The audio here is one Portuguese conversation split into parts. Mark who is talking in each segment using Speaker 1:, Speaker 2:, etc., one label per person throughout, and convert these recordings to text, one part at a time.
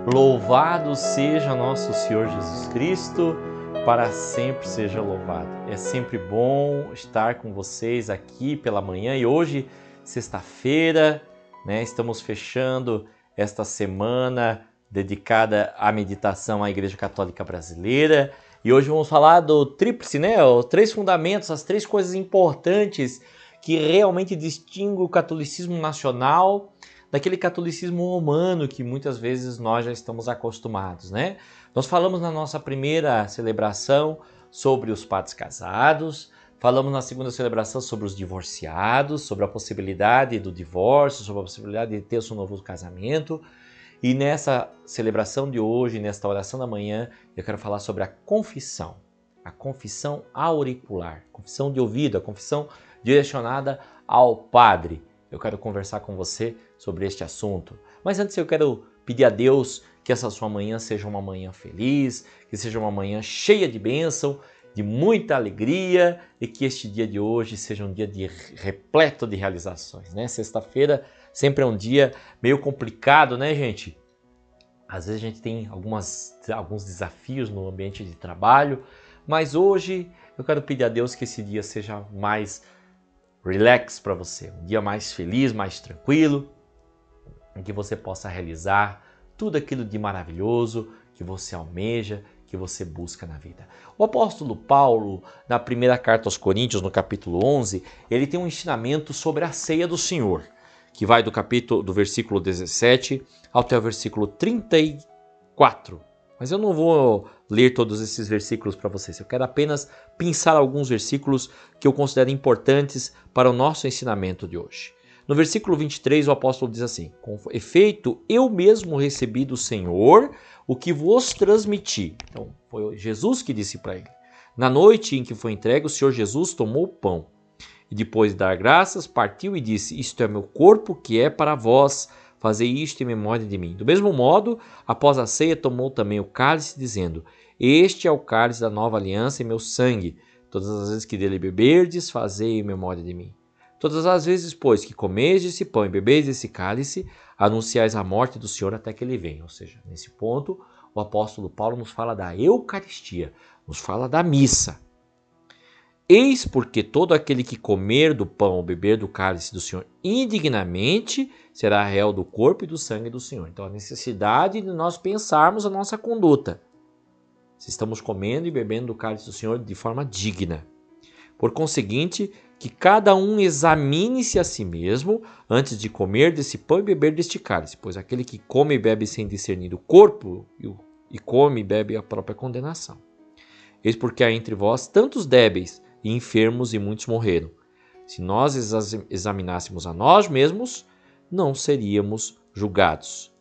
Speaker 1: Louvado seja nosso Senhor Jesus Cristo, para sempre seja louvado. É sempre bom estar com vocês aqui pela manhã e hoje, sexta-feira, estamos fechando esta semana dedicada à meditação à Igreja Católica Brasileira e hoje vamos falar do tríplice, os 3 fundamentos, as 3 coisas importantes que realmente distinguem o catolicismo nacional daquele catolicismo romano que muitas vezes nós já estamos acostumados, Nós falamos na nossa primeira celebração sobre os padres casados, falamos na segunda celebração sobre os divorciados, sobre a possibilidade do divórcio, sobre a possibilidade de ter o seu novo casamento. E nessa celebração de hoje, nesta oração da manhã, eu quero falar sobre a confissão auricular, confissão de ouvido, a confissão direcionada ao padre. Eu quero conversar com você sobre este assunto. Mas antes eu quero pedir a Deus que essa sua manhã seja uma manhã feliz, que seja uma manhã cheia de bênção, de muita alegria e que este dia de hoje seja um dia repleto de realizações, Sexta-feira sempre é um dia meio complicado, gente? Às vezes a gente tem alguns desafios no ambiente de trabalho, mas hoje eu quero pedir a Deus que esse dia seja mais relax para você, um dia mais feliz, mais tranquilo, em que você possa realizar tudo aquilo de maravilhoso que você almeja, que você busca na vida. O apóstolo Paulo, na primeira carta aos Coríntios, no capítulo 11, ele tem um ensinamento sobre a ceia do Senhor, que vai do versículo 17 até o versículo 34. Mas eu não vou ler todos esses versículos para vocês, eu quero apenas pensar alguns versículos que eu considero importantes para o nosso ensinamento de hoje. No versículo 23, o apóstolo diz assim: com efeito, eu mesmo recebi do Senhor o que vos transmiti. Então, foi Jesus que disse para ele. Na noite em que foi entregue, o Senhor Jesus tomou o pão e depois de dar graças, partiu e disse: isto é meu corpo que é para vós. Fazei isto em memória de mim. Do mesmo modo, após a ceia, tomou também o cálice, dizendo: este é o cálice da nova aliança em meu sangue. Todas as vezes que dele beberdes, fazei em memória de mim. Todas as vezes, pois, que comeis esse pão e bebeis esse cálice, anunciais a morte do Senhor até que ele venha. Ou seja, nesse ponto, o apóstolo Paulo nos fala da Eucaristia, nos fala da missa. Eis porque todo aquele que comer do pão ou beber do cálice do Senhor indignamente será réu do corpo e do sangue do Senhor. Então, a necessidade de nós pensarmos a nossa conduta. Se estamos comendo e bebendo do cálice do Senhor de forma digna. Por conseguinte, que cada um examine-se a si mesmo antes de comer desse pão e beber deste cálice, pois aquele que come e bebe sem discernir o corpo e come e bebe a própria condenação. Eis porque há entre vós tantos débeis e enfermos e muitos morreram. Se nós examinássemos a nós mesmos, não seríamos julgados.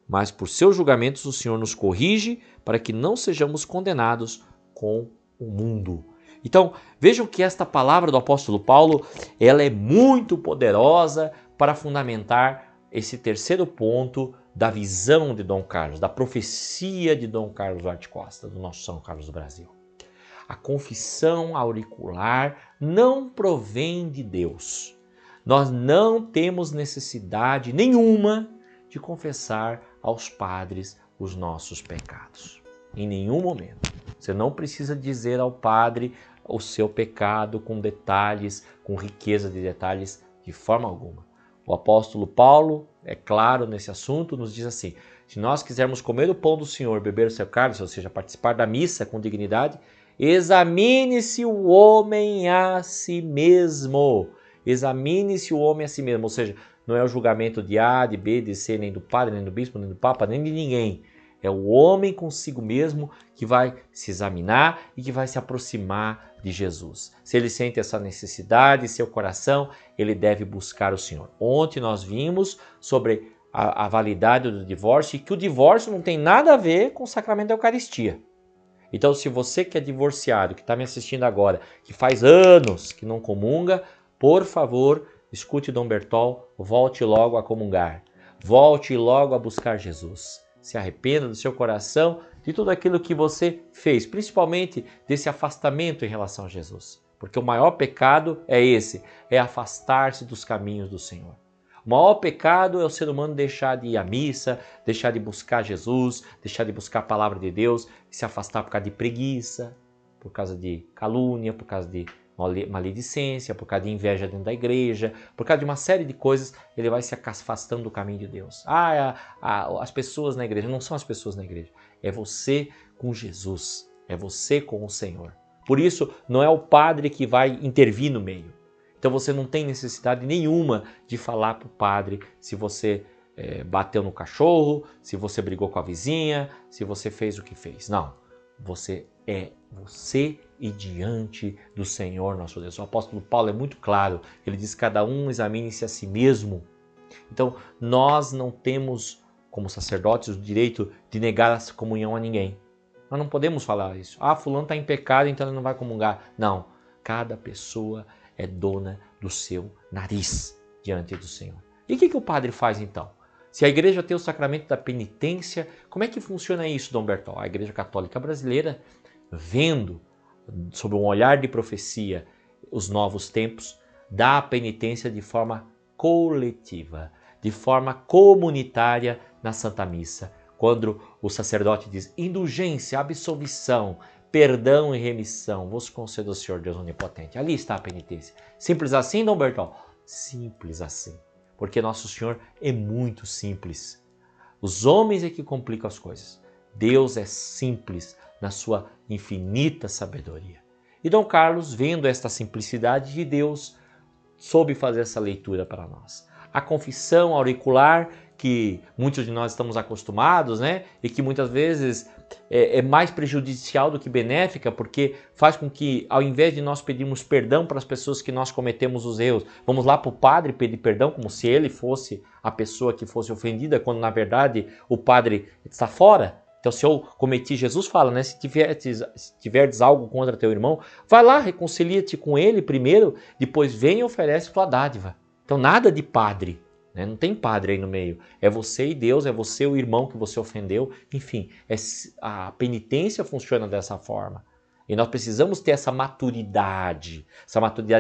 Speaker 1: Mas por seus julgamentos o Senhor nos corrige para que não sejamos condenados com o mundo. Então, vejam que esta palavra do apóstolo Paulo, ela é muito poderosa para fundamentar esse terceiro ponto da visão de Dom Carlos, da profecia de Dom Carlos Duarte Costa, do nosso São Carlos do Brasil. A confissão auricular não provém de Deus. Nós não temos necessidade nenhuma de confessar aos padres os nossos pecados. Em nenhum momento. Você não precisa dizer ao padre o seu pecado com detalhes, com riqueza de detalhes, de forma alguma. O apóstolo Paulo, é claro nesse assunto, nos diz assim: se nós quisermos comer o pão do Senhor, beber o seu cálice, ou seja, participar da missa com dignidade, examine-se o homem a si mesmo. Examine-se o homem a si mesmo, ou seja, não é o julgamento de A, de B, de C, nem do padre, nem do bispo, nem do papa, nem de ninguém. É o homem consigo mesmo que vai se examinar e que vai se aproximar de Jesus. Se ele sente essa necessidade em seu coração, ele deve buscar o Senhor. Ontem nós vimos sobre a validade do divórcio e que o divórcio não tem nada a ver com o sacramento da Eucaristia. Então, se você que é divorciado, que está me assistindo agora, que faz anos que não comunga, por favor, escute Dom Bertol, volte logo a comungar. Volte logo a buscar Jesus. Se arrependa do seu coração de tudo aquilo que você fez, principalmente desse afastamento em relação a Jesus. Porque o maior pecado é esse, é afastar-se dos caminhos do Senhor. O maior pecado é o ser humano deixar de ir à missa, deixar de buscar Jesus, deixar de buscar a palavra de Deus, se afastar por causa de preguiça, por causa de calúnia, por causa de maledicência, por causa de inveja dentro da igreja, por causa de uma série de coisas, ele vai se afastando do caminho de Deus. As pessoas na igreja, não são as pessoas na igreja, é você com Jesus, é você com o Senhor. Por isso, não é o padre que vai intervir no meio. Então você não tem necessidade nenhuma de falar para o padre se você bateu no cachorro, se você brigou com a vizinha, se você fez o que fez. Não, você é você e diante do Senhor nosso Deus. O apóstolo Paulo é muito claro, ele diz: cada um examine-se a si mesmo. Então nós não temos, como sacerdotes, o direito de negar a comunhão a ninguém. Nós não podemos falar isso. Fulano está em pecado, então ele não vai comungar. Não, cada pessoa é dona do seu nariz diante do Senhor. E o que o padre faz então? Se a igreja tem o sacramento da penitência, como é que funciona isso, Dom Bertol? A Igreja Católica Brasileira, vendo sob um olhar de profecia os novos tempos, dá a penitência de forma coletiva, de forma comunitária na Santa Missa. Quando o sacerdote diz indulgência, absolvição, perdão e remissão, vos concedo o Senhor Deus Onipotente. Ali está a penitência. Simples assim, Dom Bertol? Simples assim. Porque Nosso Senhor é muito simples. Os homens é que complicam as coisas. Deus é simples na sua infinita sabedoria. E Dom Carlos, vendo esta simplicidade de Deus, soube fazer essa leitura para nós. A confissão auricular, que muitos de nós estamos acostumados, né? E que muitas vezes é mais prejudicial do que benéfica, porque faz com que, ao invés de nós pedirmos perdão para as pessoas que nós cometemos os erros, vamos lá para o padre pedir perdão como se ele fosse a pessoa que fosse ofendida, quando na verdade o padre está fora. Então, se eu cometi, Jesus fala, né? Se tiverdes algo contra teu irmão, vai lá, reconcilia-te com ele primeiro, depois vem e oferece tua dádiva. Então, nada de padre. Não tem padre aí no meio. É você e Deus, é você e o irmão que você ofendeu. Enfim, a penitência funciona dessa forma. E nós precisamos ter essa maturidade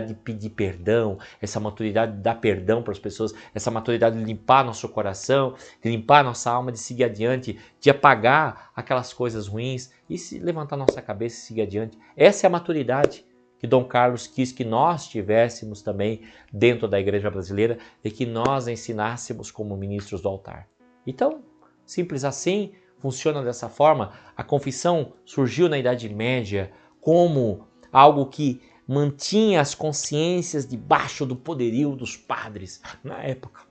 Speaker 1: de pedir perdão, essa maturidade de dar perdão para as pessoas, essa maturidade de limpar nosso coração, de limpar nossa alma, de seguir adiante, de apagar aquelas coisas ruins e se levantar nossa cabeça e seguir adiante. Essa é a maturidade que Dom Carlos quis que nós tivéssemos também dentro da igreja brasileira e que nós ensinássemos como ministros do altar. Então, simples assim, funciona dessa forma. A confissão surgiu na Idade Média como algo que mantinha as consciências debaixo do poderio dos padres. Na época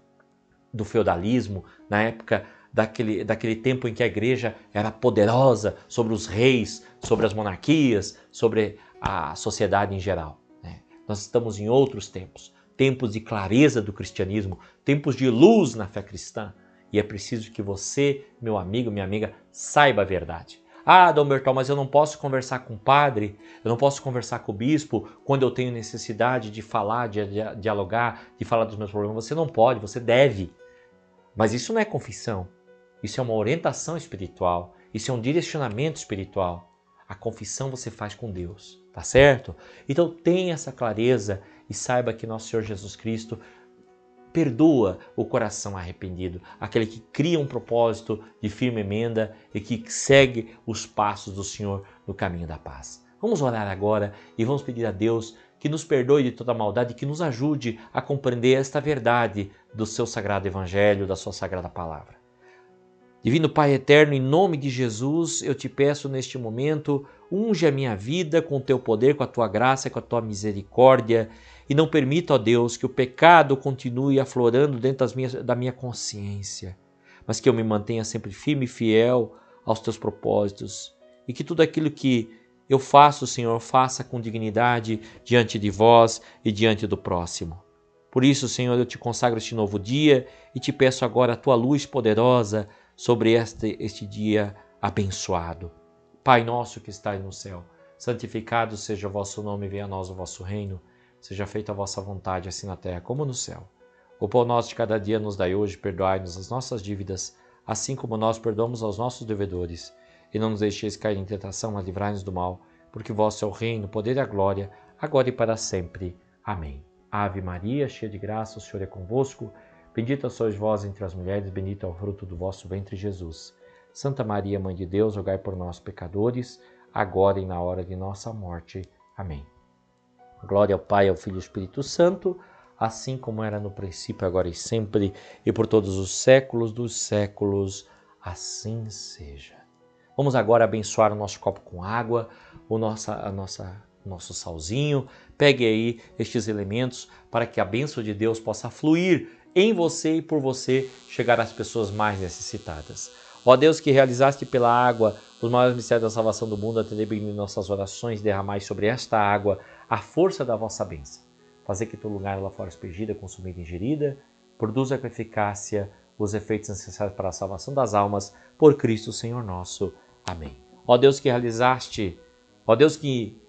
Speaker 1: do feudalismo, na época daquele tempo em que a igreja era poderosa sobre os reis, sobre as monarquias, sobre a sociedade em geral. Nós estamos em outros tempos, tempos de clareza do cristianismo, tempos de luz na fé cristã. E é preciso que você, meu amigo, minha amiga, saiba a verdade. Dom Bertol, mas eu não posso conversar com o padre, eu não posso conversar com o bispo quando eu tenho necessidade de falar, de dialogar, de falar dos meus problemas. Você não pode, você deve. Mas isso não é confissão. Isso é uma orientação espiritual. Isso é um direcionamento espiritual. A confissão você faz com Deus, tá certo? Então tenha essa clareza e saiba que nosso Senhor Jesus Cristo perdoa o coração arrependido, aquele que cria um propósito de firme emenda e que segue os passos do Senhor no caminho da paz. Vamos orar agora e vamos pedir a Deus que nos perdoe de toda maldade e que nos ajude a compreender esta verdade do seu sagrado evangelho, da sua sagrada palavra. Divino Pai eterno, em nome de Jesus, eu te peço neste momento, unge a minha vida com o teu poder, com a tua graça, com a tua misericórdia e não permita, ó Deus, que o pecado continue aflorando dentro da minha consciência, mas que eu me mantenha sempre firme e fiel aos teus propósitos e que tudo aquilo que eu faço, Senhor, faça com dignidade diante de vós e diante do próximo. Por isso, Senhor, eu te consagro este novo dia e te peço agora a tua luz poderosa sobre este dia abençoado. Pai nosso que estais no céu, santificado seja o vosso nome, venha a nós o vosso reino, seja feita a vossa vontade, assim na terra como no céu. O pão nosso de cada dia nos dai hoje, perdoai-nos as nossas dívidas, assim como nós perdoamos aos nossos devedores. E não nos deixeis cair em tentação, mas livrai-nos do mal, porque vosso é o reino, o poder e a glória, agora e para sempre. Amém. Ave Maria, cheia de graça, o Senhor é convosco. Bendita sois vós entre as mulheres, bendito é o fruto do vosso ventre, Jesus. Santa Maria, Mãe de Deus, rogai por nós, pecadores, agora e na hora de nossa morte. Amém. Glória ao Pai, ao Filho e ao Espírito Santo, assim como era no princípio, agora e sempre, e por todos os séculos dos séculos. Assim seja. Vamos agora abençoar o nosso copo com água, nosso salzinho. Pegue aí estes elementos para que a bênção de Deus possa fluir em você e por você chegar às pessoas mais necessitadas. Ó Deus, que realizaste pela água os maiores mistérios da salvação do mundo, atendei bem nossas orações, derramai sobre esta água a força da vossa bênção. Fazer que teu lugar lá fora aspergida, consumida e ingerida, produza com eficácia os efeitos necessários para a salvação das almas, por Cristo Senhor nosso. Amém. Ó Deus que realizaste, ó Deus que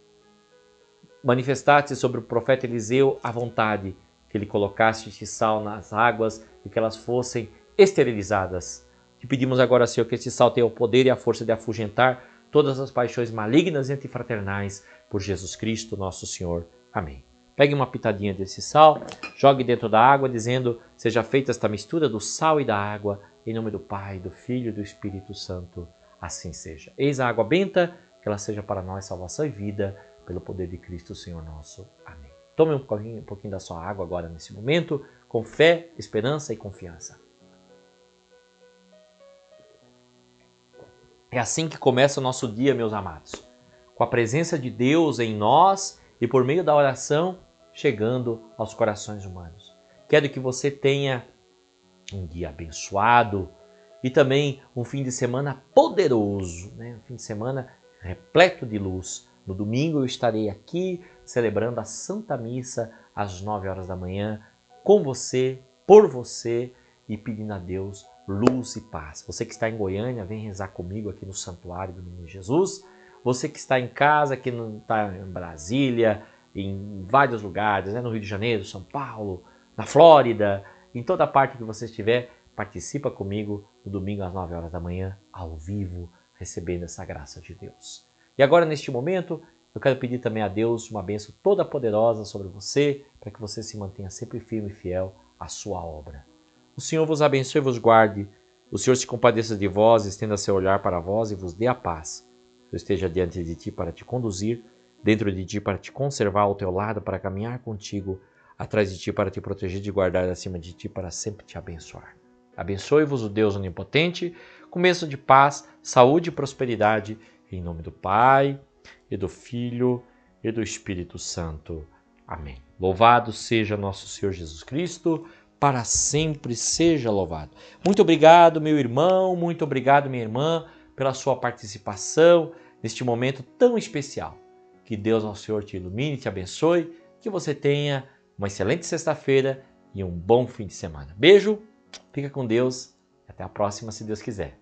Speaker 1: manifestaste sobre o profeta Eliseu a vontade que ele colocasse este sal nas águas e que elas fossem esterilizadas. Te pedimos agora, Senhor, que este sal tenha o poder e a força de afugentar todas as paixões malignas e antifraternais por Jesus Cristo, nosso Senhor. Amém. Pegue uma pitadinha desse sal, jogue dentro da água, dizendo: seja feita esta mistura do sal e da água, em nome do Pai, do Filho e do Espírito Santo. Assim seja. Eis a água benta, que ela seja para nós salvação e vida, pelo poder de Cristo, Senhor nosso. Amém. Tome um pouquinho da sua água agora, nesse momento, com fé, esperança e confiança. É assim que começa o nosso dia, meus amados. Com a presença de Deus em nós e por meio da oração, chegando aos corações humanos. Quero que você tenha um dia abençoado e também um fim de semana poderoso, um fim de semana repleto de luz. No domingo eu estarei aqui celebrando a Santa Missa às 9 horas da manhã com você, por você e pedindo a Deus luz e paz. Você que está em Goiânia, vem rezar comigo aqui no Santuário do Menino Jesus. Você que está em casa, que não está em Brasília, em vários lugares, no Rio de Janeiro, São Paulo, na Flórida, em toda parte que você estiver, participa comigo no domingo às 9 horas da manhã, ao vivo, recebendo essa graça de Deus. E agora, neste momento, eu quero pedir também a Deus uma bênção toda poderosa sobre você, para que você se mantenha sempre firme e fiel à sua obra. O Senhor vos abençoe e vos guarde. O Senhor se compadeça de vós, estenda seu olhar para vós e vos dê a paz. Eu esteja diante de ti para te conduzir, dentro de ti para te conservar ao teu lado, para caminhar contigo, atrás de ti para te proteger e guardar acima de ti para sempre te abençoar. Abençoe-vos o Deus onipotente, começo de paz, saúde e prosperidade, em nome do Pai, e do Filho, e do Espírito Santo. Amém. Louvado seja nosso Senhor Jesus Cristo, para sempre seja louvado. Muito obrigado, meu irmão, muito obrigado, minha irmã, pela sua participação neste momento tão especial. Que Deus ao Senhor te ilumine e te abençoe, que você tenha uma excelente sexta-feira e um bom fim de semana. Beijo, fica com Deus e até a próxima, se Deus quiser.